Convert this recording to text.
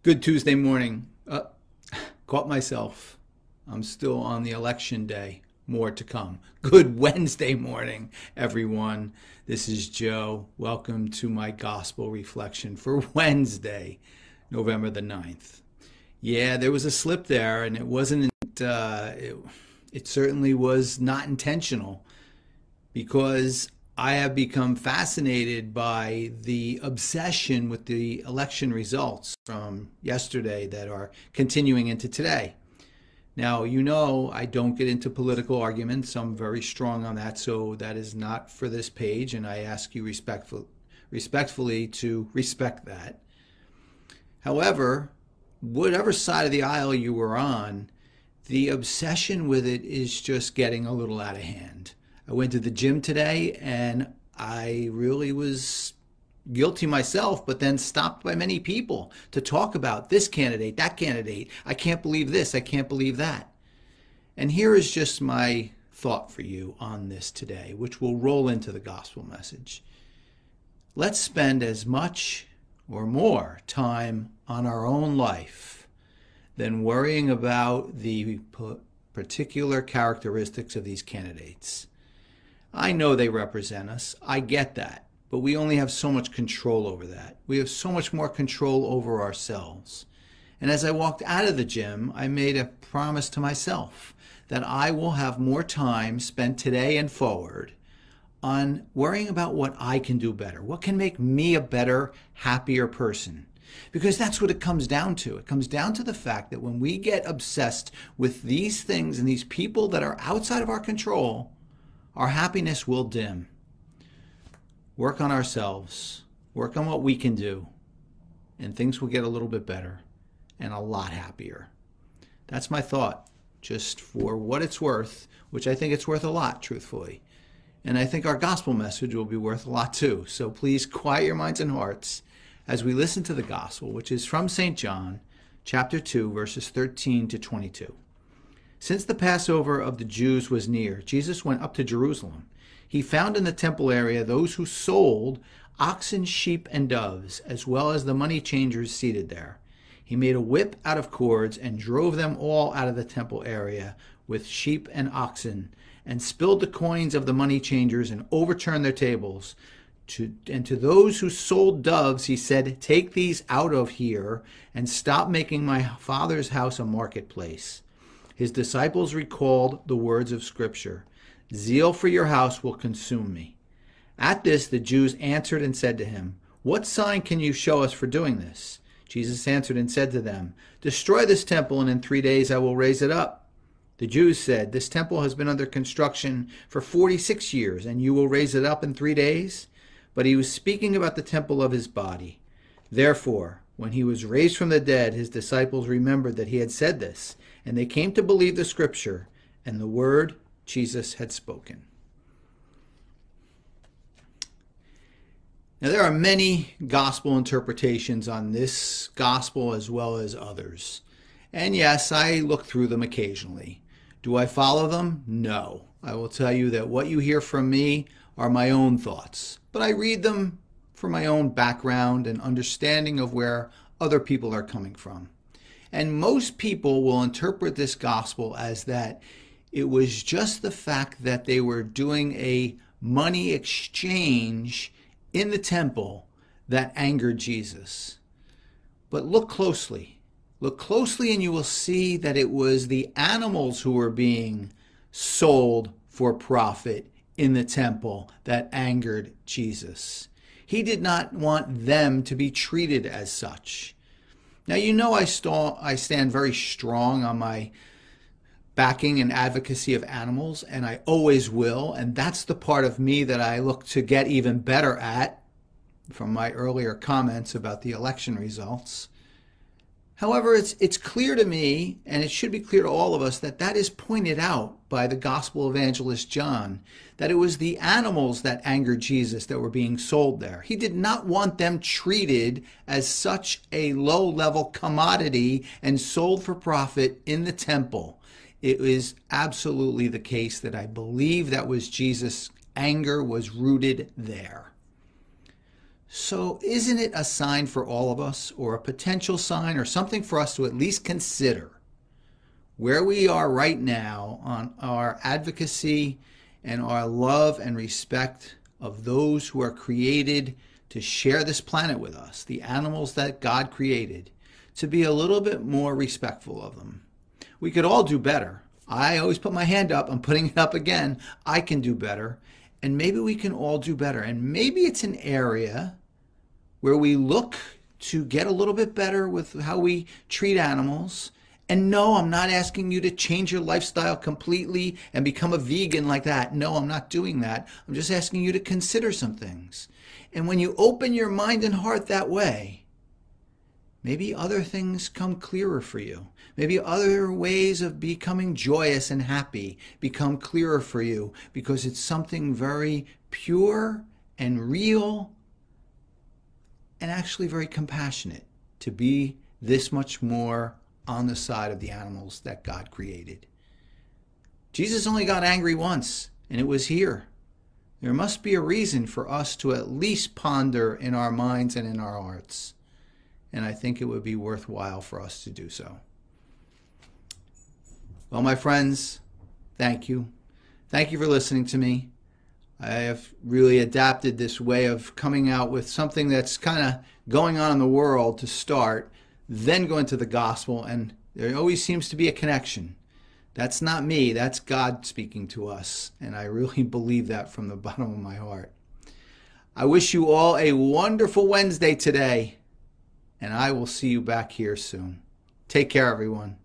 Good Tuesday morning. Caught myself. I'm still on the election day. More to come. Good Wednesday morning, everyone. This is Joe. Welcome to my gospel reflection for Wednesday, November the 9th. Yeah, there was a slip there, and it wasn't, it certainly was not intentional, because I have become fascinated by the obsession with the election results from yesterday that are continuing into today. Now, you know, I don't get into political arguments. I'm very strong on that, so that is not for this page, and I ask you respectfully to respect that. However, whatever side of the aisle you were on, the obsession with it is just getting a little out of hand. I went to the gym today and I really was guilty myself, but then stopped by many people to talk about this candidate, that candidate. I can't believe this, I can't believe that. And here is just my thought for you on this today, which will roll into the gospel message. Let's spend as much or more time on our own life than worrying about the particular characteristics of these candidates. I know they represent us. I get that. But we only have so much control over that. We have so much more control over ourselves. And as I walked out of the gym, I made a promise to myself that I will have more time spent today and forward on worrying about what I can do better. What can make me a better, happier person? Because that's what it comes down to. It comes down to the fact that when we get obsessed with these things and these people that are outside of our control, our happiness will dim. Work on ourselves, work on what we can do, and things will get a little bit better and a lot happier. That's my thought, just for what it's worth, which I think it's worth a lot, truthfully. And I think our gospel message will be worth a lot too. So please quiet your minds and hearts as we listen to the gospel, which is from St. John, chapter 2, verses 13 to 22. Since the Passover of the Jews was near, Jesus went up to Jerusalem. He found in the temple area those who sold oxen, sheep, and doves, as well as the money changers seated there. He made a whip out of cords and drove them all out of the temple area with sheep and oxen, and spilled the coins of the money changers and overturned their tables. And to those who sold doves, he said, "Take these out of here and stop making my Father's house a marketplace." His disciples recalled the words of Scripture, "Zeal for your house will consume me." At this, the Jews answered and said to him, "What sign can you show us for doing this?" Jesus answered and said to them, "Destroy this temple, and in 3 days I will raise it up." The Jews said, "This temple has been under construction for 46 years, and you will raise it up in 3 days?" But he was speaking about the temple of his body. Therefore, when he was raised from the dead, his disciples remembered that he had said this, and they came to believe the Scripture and the word Jesus had spoken. Now, there are many gospel interpretations on this gospel as well as others. And yes, I look through them occasionally. Do I follow them? No. I will tell you that what you hear from me are my own thoughts, but I read them for my own background and understanding of where other people are coming from. And most people will interpret this gospel as that it was just the fact that they were doing a money exchange in the temple that angered Jesus. But look closely. Look closely and you will see that it was the animals who were being sold for profit in the temple that angered Jesus. He did not want them to be treated as such. Now, you know I stand very strong on my backing and advocacy of animals, and I always will, and that's the part of me that I look to get even better at from my earlier comments about the election results. However, it's clear to me, and it should be clear to all of us, that that is pointed out by the gospel evangelist John, that it was the animals that angered Jesus that were being sold there. He did not want them treated as such a low-level commodity and sold for profit in the temple. It is absolutely the case that I believe that was Jesus' anger was rooted there. So isn't it a sign for all of us, or a potential sign, or something for us to at least consider where we are right now on our advocacy and our love and respect of those who are created to share this planet with us, the animals that God created, to be a little bit more respectful of them? We could all do better. I always put my hand up. I'm putting it up again. I can do better. And maybe we can all do better. And maybe it's an area where we look to get a little bit better with how we treat animals. And no, I'm not asking you to change your lifestyle completely and become a vegan like that. No, I'm not doing that. I'm just asking you to consider some things. And when you open your mind and heart that way, maybe other things come clearer for you. Maybe other ways of becoming joyous and happy become clearer for you, because it's something very pure and real and actually very compassionate to be this much more on the side of the animals that God created. Jesus only got angry once, and it was here. There must be a reason for us to at least ponder in our minds and in our hearts. And I think it would be worthwhile for us to do so. Well, my friends, thank you. Thank you for listening to me. I have really adapted this way of coming out with something that's kind of going on in the world to start, then go into the gospel, and there always seems to be a connection. That's not me, that's God speaking to us, and I really believe that from the bottom of my heart. I wish you all a wonderful Wednesday today, and I will see you back here soon. Take care, everyone.